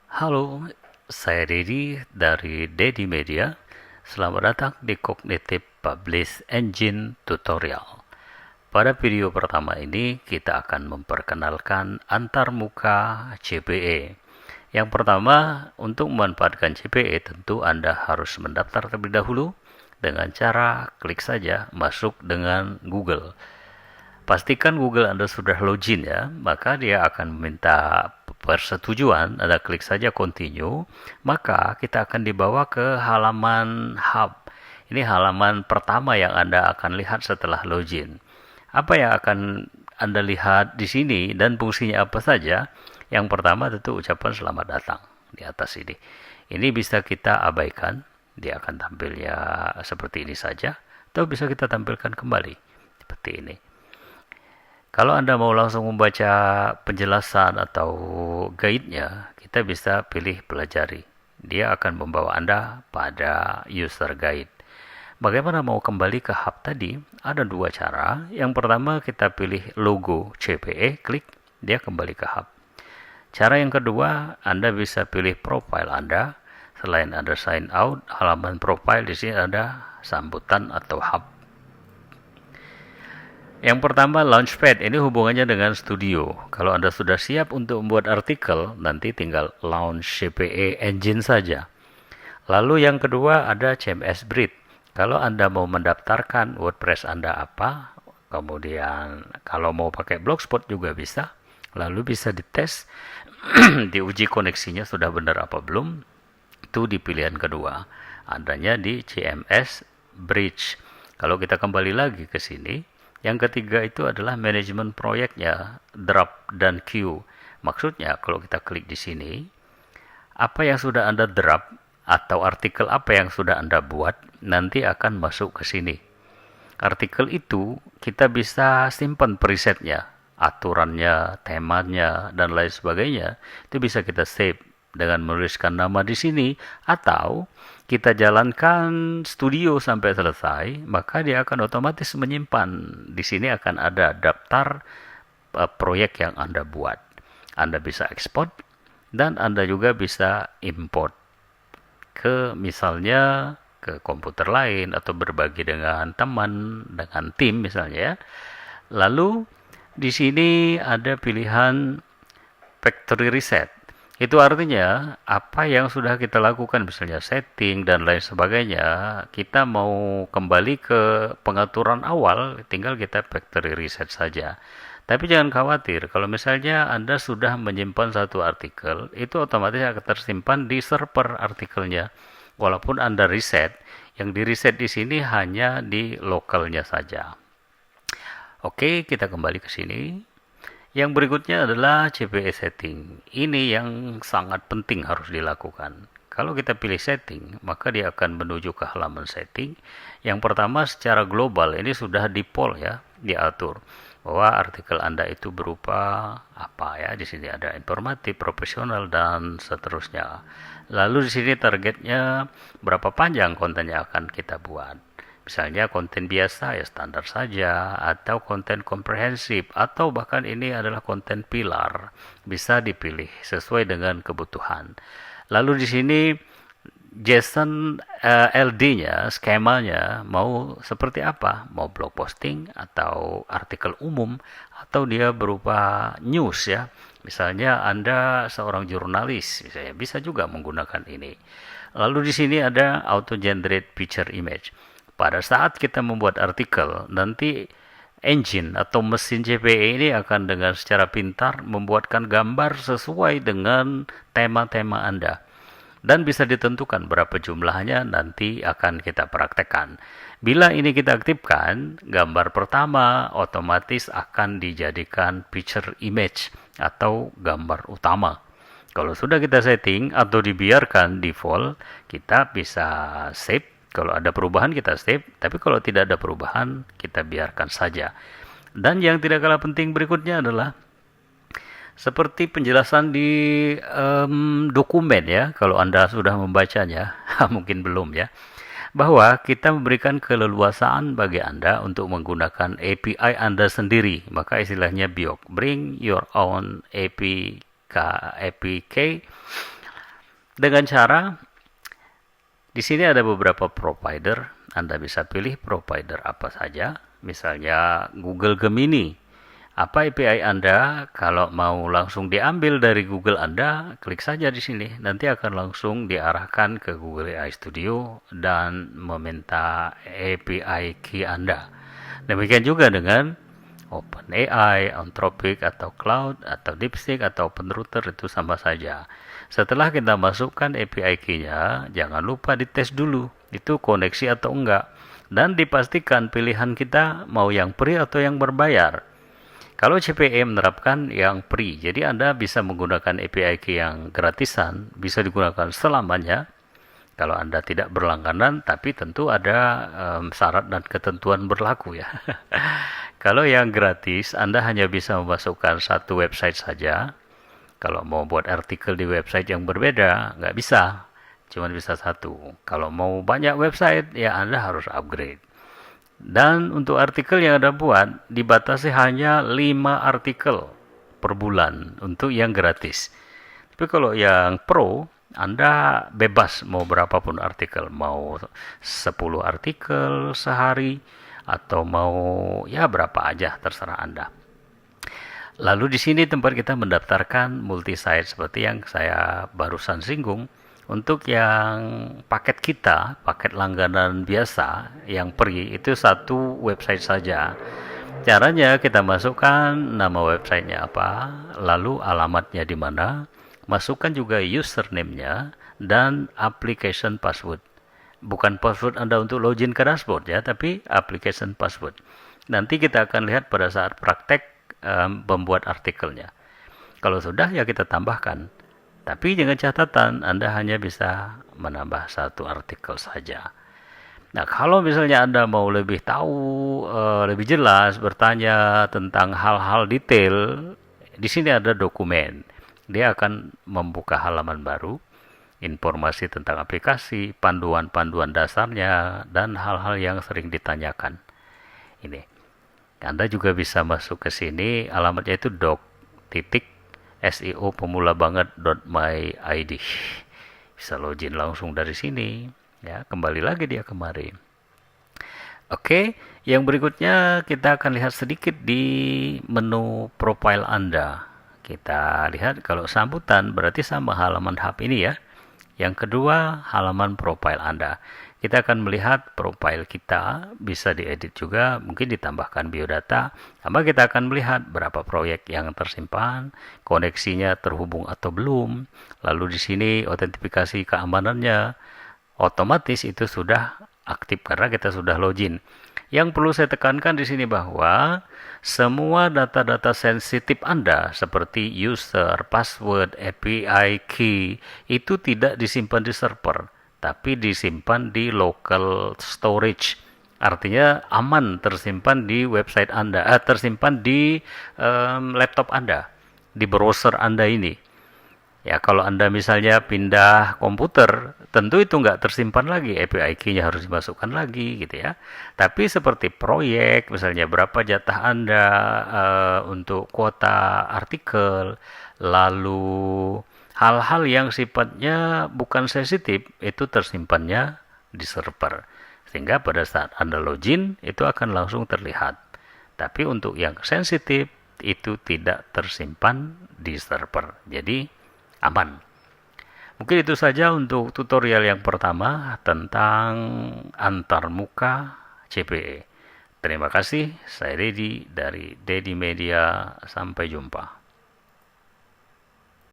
Halo, saya Dedi dari Dedi Media. Selamat datang di Cognitive Publish Engine Tutorial. Pada video pertama ini, kita akan memperkenalkan antarmuka CPE. Yang pertama, untuk memanfaatkan CPE tentu Anda harus mendaftar terlebih dahulu dengan cara klik saja masuk dengan Google. Pastikan Google Anda sudah login ya, maka dia akan meminta persetujuan. Anda klik saja continue, maka kita akan dibawa ke halaman hub. Ini halaman pertama yang Anda akan lihat setelah login. Apa yang akan Anda lihat di sini dan fungsinya apa saja? Yang pertama tentu ucapan selamat datang di atas ini. Ini bisa kita abaikan, dia akan tampilnya seperti ini saja, atau bisa kita tampilkan kembali seperti ini. Kalau Anda mau langsung membaca penjelasan atau guide-nya, kita bisa pilih pelajari. Dia akan membawa Anda pada user guide. Bagaimana mau kembali ke hub tadi? Ada dua cara. Yang pertama kita pilih logo CPE, klik, dia kembali ke hub. Cara yang kedua, Anda bisa pilih profile Anda. Selain Anda sign out, halaman profile di sini ada sambutan atau hub. Yang pertama, Launchpad. Ini hubungannya dengan studio. Kalau Anda sudah siap untuk membuat artikel, nanti tinggal launch CPE Engine saja. Lalu yang kedua ada CMS Bridge. Kalau Anda mau mendaftarkan WordPress Anda apa, kemudian kalau mau pakai Blogspot juga bisa. Lalu bisa dites, diuji koneksinya sudah benar apa belum. Itu di pilihan kedua. Adanya di CMS Bridge. Kalau kita kembali lagi ke sini, yang ketiga itu adalah manajemen proyeknya, draft dan queue. Maksudnya kalau kita klik di sini, apa yang sudah Anda draft atau artikel apa yang sudah Anda buat nanti akan masuk ke sini. Artikel itu kita bisa simpan presetnya, aturannya, temanya, dan lain sebagainya. Itu bisa kita save dengan menuliskan nama di sini, atau kita jalankan studio sampai selesai, maka dia akan otomatis menyimpan. Di sini akan ada daftar proyek yang Anda buat. Anda bisa ekspor dan Anda juga bisa import ke misalnya ke komputer lain atau berbagi dengan teman, dengan tim misalnya ya. Lalu di sini ada pilihan factory reset. Itu artinya apa yang sudah kita lakukan misalnya setting dan lain sebagainya, kita mau kembali ke pengaturan awal, tinggal kita factory reset saja. Tapi jangan khawatir, kalau misalnya Anda sudah menyimpan satu artikel, itu otomatis akan tersimpan di server artikelnya. Walaupun Anda reset, yang di reset di sini hanya di lokalnya saja. Oke, kita kembali ke sini. Yang berikutnya adalah CPE setting. Ini yang sangat penting harus dilakukan. Kalau kita pilih setting, maka dia akan menuju ke halaman setting. Yang pertama secara global ini sudah default ya, diatur bahwa artikel Anda itu berupa apa ya. Di sini ada informatif, profesional dan seterusnya. Lalu di sini targetnya berapa panjang konten yang akan kita buat. Misalnya konten biasa ya standar saja, atau konten komprehensif, atau bahkan ini adalah konten pilar, bisa dipilih sesuai dengan kebutuhan. Lalu di sini JSON LD-nya, skemanya mau seperti apa? Mau blog posting atau artikel umum, atau dia berupa news ya. Misalnya Anda seorang jurnalis, misalnya bisa juga menggunakan ini. Lalu di sini ada auto generate picture image. Pada saat kita membuat artikel, nanti engine atau mesin CPE ini akan dengan secara pintar membuatkan gambar sesuai dengan tema-tema Anda. Dan bisa ditentukan berapa jumlahnya nanti akan kita praktekkan. Bila ini kita aktifkan, gambar pertama otomatis akan dijadikan picture image atau gambar utama. Kalau sudah kita setting atau dibiarkan default, kita bisa save. Kalau ada perubahan kita save, tapi kalau tidak ada perubahan kita biarkan saja. Dan yang tidak kalah penting berikutnya adalah seperti penjelasan di dokumen ya, kalau Anda sudah membacanya, mungkin belum ya, bahwa kita memberikan keleluasaan bagi Anda untuk menggunakan API Anda sendiri. Maka istilahnya BIOC, Bring Your Own APK Dengan cara di sini ada beberapa provider, Anda bisa pilih provider apa saja, misalnya Google Gemini. Apa API Anda? Kalau mau langsung diambil dari Google Anda, klik saja di sini. Nanti akan langsung diarahkan ke Google AI Studio dan meminta API key Anda. Demikian juga dengan OpenAI, Anthropic, atau Cloud, atau DeepSeek, atau OpenRouter, itu sama saja. Setelah kita masukkan API key-nya, jangan lupa dites dulu, itu koneksi atau enggak. Dan dipastikan pilihan kita mau yang free atau yang berbayar. Kalau CPE menerapkan yang free, jadi Anda bisa menggunakan API key yang gratisan, bisa digunakan selamanya. Kalau Anda tidak berlangganan, tapi tentu ada syarat dan ketentuan berlaku ya. Kalau yang gratis, Anda hanya bisa memasukkan satu website saja. Kalau mau buat artikel di website yang berbeda, nggak bisa. Cuma bisa satu. Kalau mau banyak website, ya Anda harus upgrade. Dan untuk artikel yang Anda buat, dibatasi hanya 5 artikel per bulan untuk yang gratis. Tapi kalau yang pro, Anda bebas mau berapapun artikel. Mau 10 artikel sehari, atau mau ya berapa aja, terserah Anda. Lalu di sini tempat kita mendaftarkan multi-site seperti yang saya barusan singgung. Untuk yang paket kita, paket langganan biasa, yang free, itu satu website saja. Caranya kita masukkan nama websitenya apa, lalu alamatnya di mana, masukkan juga username-nya, dan application password. Bukan password Anda untuk login ke dashboard ya, tapi application password. Nanti kita akan lihat pada saat praktek membuat artikelnya. Kalau sudah ya kita tambahkan. Tapi dengan catatan Anda hanya bisa menambah satu artikel saja. Nah, kalau misalnya Anda mau lebih tahu, lebih jelas, bertanya tentang hal-hal detail, di sini ada dokumen. Dia akan membuka halaman baru, informasi tentang aplikasi, panduan-panduan dasarnya, dan hal-hal yang sering ditanyakan. Ini. Anda juga bisa masuk ke sini, alamatnya itu doc.seo-pemula-banget.my.id. Bisa login langsung dari sini. Ya, kembali lagi dia kemari. Oke, yang berikutnya kita akan lihat sedikit di menu profile Anda. Kita lihat kalau sambutan berarti sama halaman hub ini ya. Yang kedua, halaman profile Anda. Kita akan melihat profile kita, bisa diedit juga, mungkin ditambahkan biodata. Sama kita akan melihat berapa proyek yang tersimpan, koneksinya terhubung atau belum. Lalu di sini autentifikasi keamanannya, otomatis itu sudah aktif karena kita sudah login. Yang perlu saya tekankan di sini bahwa semua data-data sensitif Anda seperti user, password, API key itu tidak disimpan di server, tapi disimpan di local storage. Artinya aman tersimpan di website Anda, tersimpan di laptop Anda, di browser Anda ini. Ya, kalau Anda misalnya pindah komputer, tentu itu nggak tersimpan lagi, API key-nya harus dimasukkan lagi gitu ya. Tapi seperti proyek, misalnya berapa jatah Anda untuk kuota artikel, lalu hal-hal yang sifatnya bukan sensitif, itu tersimpannya di server. Sehingga pada saat Anda login, itu akan langsung terlihat. Tapi untuk yang sensitif, itu tidak tersimpan di server. Jadi, aman. Mungkin itu saja untuk tutorial yang pertama tentang antarmuka CPE. Terima kasih, saya Dedi dari Dedi Media. Sampai jumpa.